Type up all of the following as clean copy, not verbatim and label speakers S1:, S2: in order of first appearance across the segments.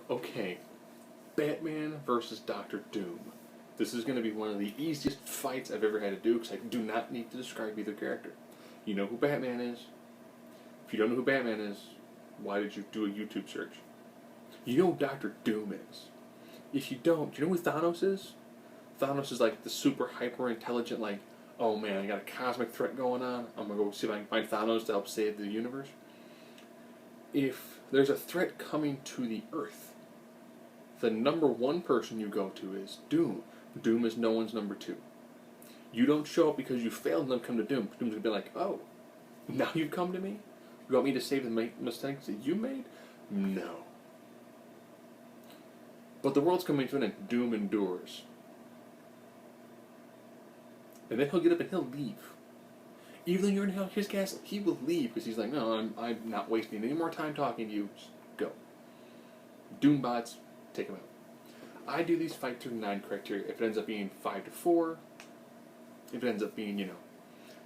S1: Okay, Batman versus Doctor Doom. This is going to be one of the easiest fights I've ever had to do because I do not need to describe either character. You know who Batman is? If you don't know who Batman is, why did you do a YouTube search? You know who Doctor Doom is. If you don't, do you know who Thanos is? Thanos is like the super hyper intelligent, like, oh man, I got a cosmic threat going on. I'm going to go see if I can find Thanos to help save the universe. If there's a threat coming to the Earth, the number one person you go to is Doom. Doom is no one's number two. You don't show up because you failed and then come to Doom. Doom's going to be like, oh, now you've come to me? You want me to save the mistakes that you made? No. But the world's coming to an end. Doom endures. And then he'll get up and he'll leave. Even though you're in his castle, he will leave because he's like, no, I'm not wasting any more time talking to you. Just go. Doombots, take him out. I do these fight through 9 criteria. If it ends up being 5-4, if it ends up being,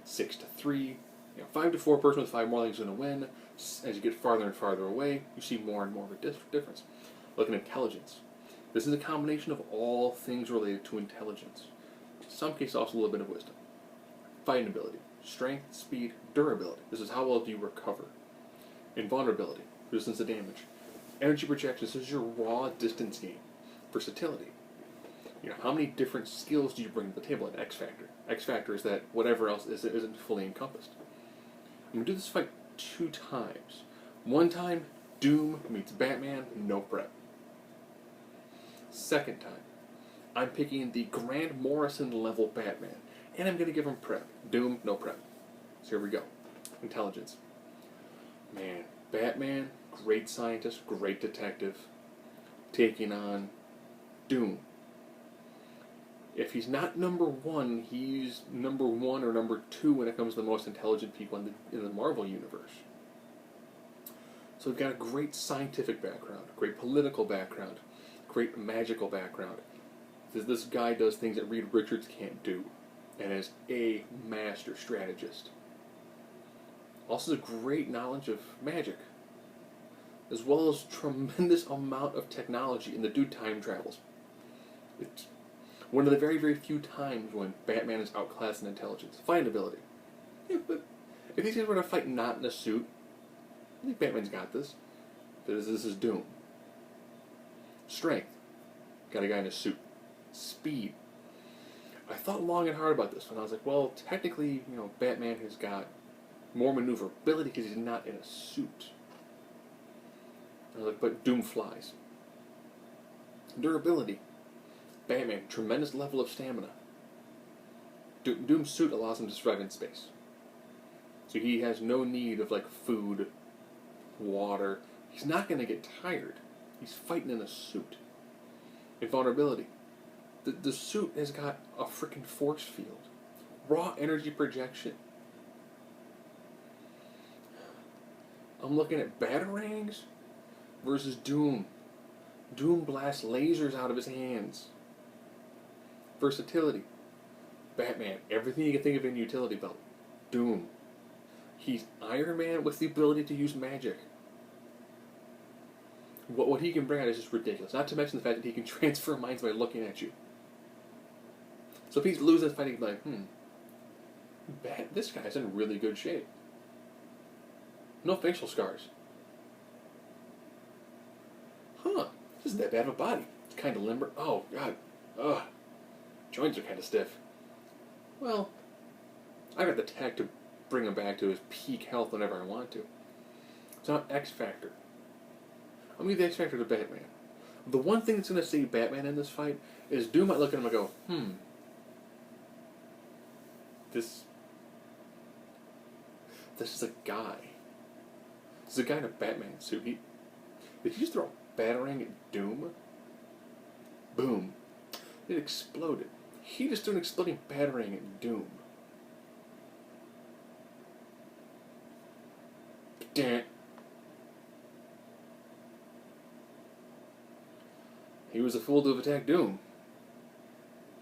S1: 6-3, 5-4, person with 5 more legs is going to win. As you get farther and farther away, you see more and more of a difference. Look at intelligence. This is a combination of all things related to intelligence. In some cases, also a little bit of wisdom. Fighting ability. Strength, speed, durability. This is how well do you recover. Invulnerability. Resistance to damage. Energy projection. This is your raw distance game. Versatility. How many different skills do you bring to the table at X Factor? X Factor is that whatever else isn't fully encompassed. I'm going to do this fight 2 times. One time, Doom meets Batman, no prep. Second time, I'm picking the Grant Morrison level Batman, and I'm going to give him prep. Doom, no prep. So here we go. Intelligence. Man, Batman, great scientist, great detective, taking on Doom. If he's not number 1, he's number 1 or number 2 when it comes to the most intelligent people in the Marvel Universe. So we've got a great scientific background, great political background, great magical background. This guy does things that Reed Richards can't do, and is a master strategist. Also has a great knowledge of magic, as well as tremendous amount of technology, and the dude time travels. It's one of the very, very few times when Batman is outclassed in intelligence. Fighting ability. Yeah, but if these guys were to fight not in a suit, I think Batman's got this. This is Doom. Strength. Got a guy in a suit. Speed. I thought long and hard about this one. I was like, well, technically, Batman has got more maneuverability because he's not in a suit. I was like, but Doom flies. Durability. Batman, tremendous level of stamina. Doom's suit allows him to survive in space. So he has no need of, food, water. He's not going to get tired. He's fighting in a suit. Invulnerability. The suit has got a freaking force field. Raw energy projection. I'm looking at Batarangs versus Doom. Doom blasts lasers out of his hands. Versatility. Batman, everything you can think of in utility belt. Doom. He's Iron Man with the ability to use magic. What he can bring out is just ridiculous. Not to mention the fact that he can transfer minds by looking at you. So if he's losing this fight, he'd be like, this guy's in really good shape. No facial scars. Huh, this isn't that bad of a body. It's kind of limber. Oh, God. Ugh. Joints are kind of stiff. Well, I got the tech to bring him back to his peak health whenever I want to. It's not X Factor. I'm going to give the X Factor to Batman. The one thing that's going to save Batman in this fight is Doom might look at him and go, This is a guy. This is a guy in a Batman suit. Did he just throw a batarang at Doom? Boom. It exploded. He just threw an exploding batarang at Doom. Damn. He was a fool to have attacked Doom.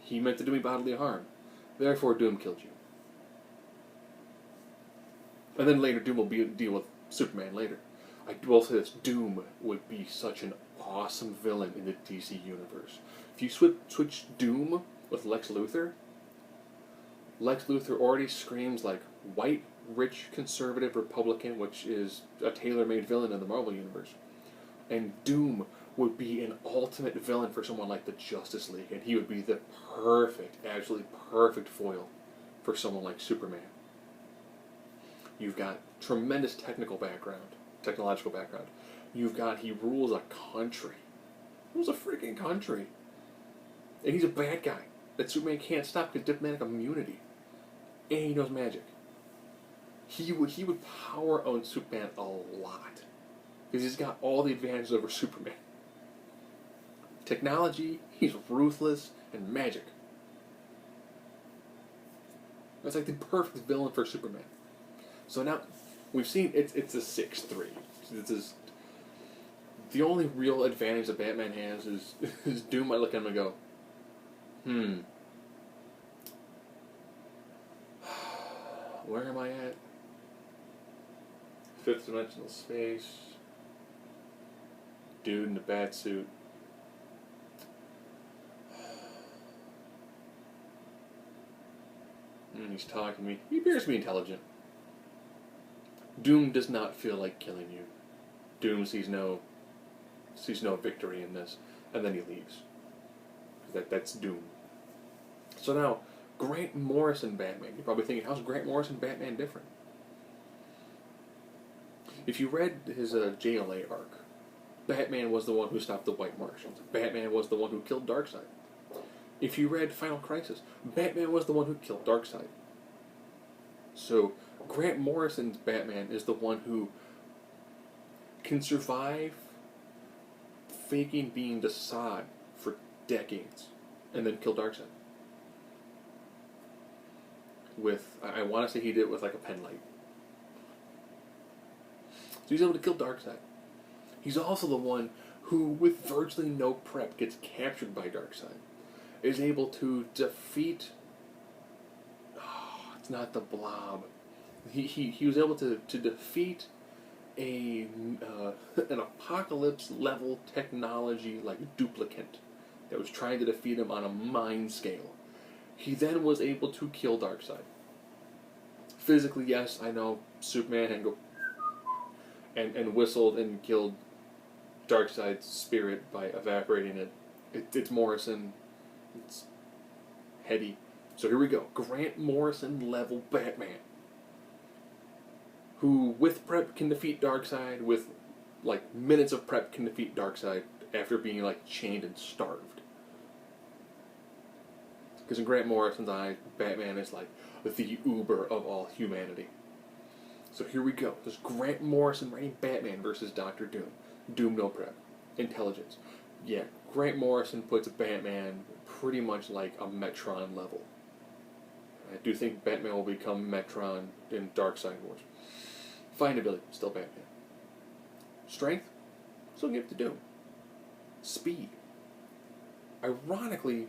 S1: He meant to do me bodily harm. Therefore, Doom killed you. And then later, Doom will deal with Superman later. I will say this: Doom would be such an awesome villain in the DC universe. If you switch Doom with Lex Luthor already screams like white, rich, conservative Republican, which is a tailor-made villain in the Marvel universe. And Doom would be an ultimate villain for someone like the Justice League, and he would be the absolutely perfect foil for someone like Superman. You've got tremendous technological background. You've got, he rules a country. He rules a freaking country. And he's a bad guy that Superman can't stop because diplomatic immunity. And he knows magic. He would power own Superman a lot. Because he's got all the advantages over Superman. Technology, he's ruthless, and magic. That's like the perfect villain for Superman. So now, we've seen it's a 6-3. This is the only real advantage that Batman has is Doom might look at him and go, where am I at? Fifth dimensional space. Dude in the bat suit. And he's talking to me. He appears to be intelligent. Doom does not feel like killing you. Doom sees no victory in this, and then he leaves. That's Doom. So now, Grant Morrison Batman. You're probably thinking, how's Grant Morrison Batman different? If you read his JLA arc, Batman was the one who stopped the White Martians. Batman was the one who killed Darkseid. If you read Final Crisis, Batman was the one who killed Darkseid. So, Grant Morrison's Batman is the one who can survive faking being Desaad for decades and then kill Darkseid. I want to say he did it with like a pen light. So he's able to kill Darkseid. He's also the one who, with virtually no prep, gets captured by Darkseid. Is able to defeat... it's not the Blob. He was able to defeat an apocalypse-level technology like Duplicant that was trying to defeat him on a mind scale. He then was able to kill Darkseid. Physically, yes, I know, Superman had go and whistled and killed Darkseid's spirit by evaporating it. It's Morrison. It's heady. So here we go. Grant Morrison level Batman. Who, with prep, can defeat Darkseid. With, like, minutes of prep, can defeat Darkseid after being, like, chained and starved. Because in Grant Morrison's eyes, Batman is, like, the Uber of all humanity. So here we go. There's Grant Morrison writing Batman versus Dr. Doom. Doom no prep. Intelligence. Yeah, Grant Morrison puts Batman pretty much like a Metron level. I do think Batman will become Metron in Darkseid Wars. Findability, still Batman. Strength, still give it to Doom. Speed. Ironically,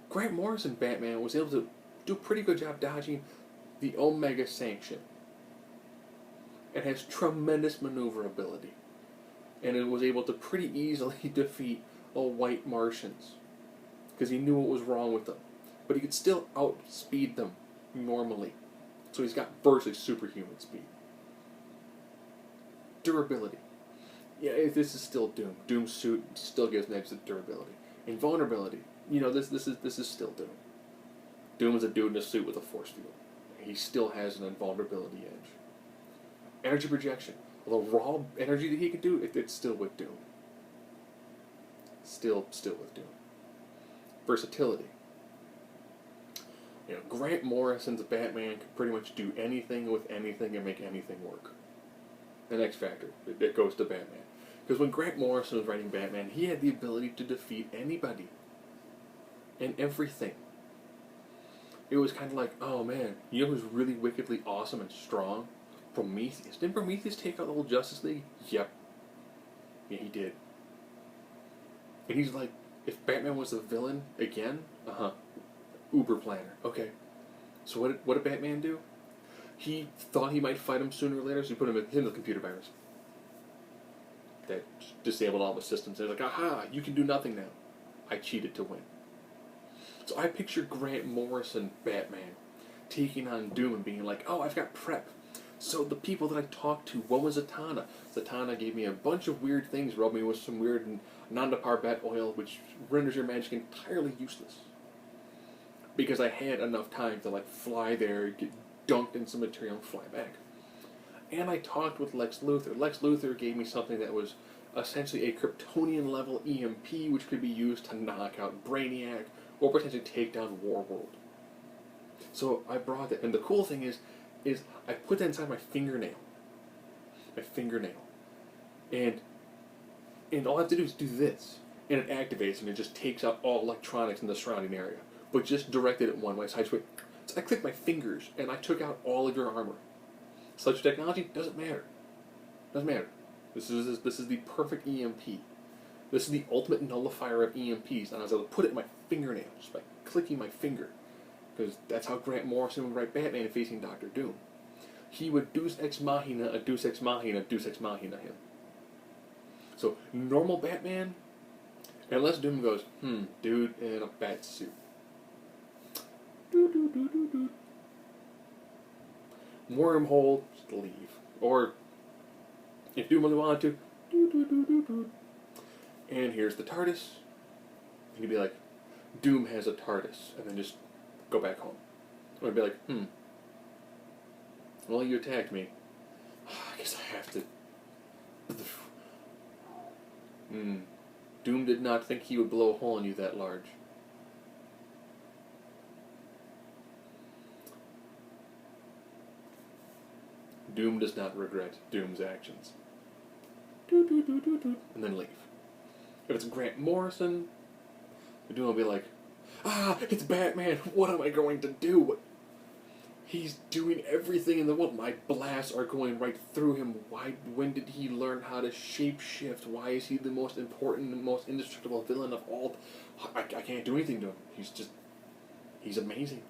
S1: Grant Morrison Batman was able to do a pretty good job dodging the Omega Sanction. And has tremendous maneuverability. And it was able to pretty easily defeat all White Martians. Because he knew what was wrong with them. But he could still outspeed them normally. So he's got virtually superhuman speed. Durability. Yeah, this is still Doom. Doom's suit still gives him extra durability. Invulnerability. You know, this is still Doom. Doom is a dude in a suit with a force field. He still has an invulnerability edge. Energy projection. The raw energy that he can do, it's still with Doom. Still with Doom. Versatility. You know, Grant Morrison's Batman can pretty much do anything with anything and make anything work. An X Factor. It goes to Batman. Because when Grant Morrison was writing Batman, he had the ability to defeat anybody. And everything. It was kind of like, oh man, you know who's really wickedly awesome and strong? Prometheus. Didn't Prometheus take out the whole Justice League? Yep. Yeah, he did. And he's like, if Batman was a villain again, Uber planner. Okay. So what did Batman do? He thought he might fight him sooner or later, so he put him in the computer virus. That disabled all the systems. They're like, aha, you can do nothing now. I cheated to win. So I picture Grant Morrison, Batman, taking on Doom and being like, oh, I've got prep. So the people that I talked to, one was Zatanna. Zatanna gave me a bunch of weird things, rubbed me with some weird Nanda Parbat oil, which renders your magic entirely useless. Because I had enough time to like fly there, get dunked in some material, and fly back. And I talked with Lex Luthor. Lex Luthor gave me something that was essentially a Kryptonian level EMP, which could be used to knock out Brainiac or potentially take down Warworld. So I brought that, and the cool thing is I put that inside my fingernail. And all I have to do is do this, and it activates, and it just takes out all electronics in the surrounding area, but just directed it one way. So I clicked my fingers, and I took out all of your armor. Such technology doesn't matter. Doesn't matter. This is the perfect EMP. This is the ultimate nullifier of EMPs, and I was able to put it in my fingernail just by clicking my finger, because that's how Grant Morrison would write Batman facing Doctor Doom. He would Deus Ex Machina, a Deus Ex Machina, Deus Ex Machina him. So normal Batman, unless Doom goes, dude in a bat suit. Wormhole, just leave. Or, if Doom really wanted to, and here's the TARDIS. And you'd be like, Doom has a TARDIS, and then just go back home. Or I'd be like, well, you attacked me. I guess I have to. Doom did not think he would blow a hole in you that large. Doom does not regret Doom's actions. And then leave. If it's Grant Morrison, Doom will be like, it's Batman, what am I going to do? He's doing everything in the world. My blasts are going right through him. When did he learn how to shapeshift? Why is he the most important and most indestructible villain of all? I can't do anything to him. He's amazing.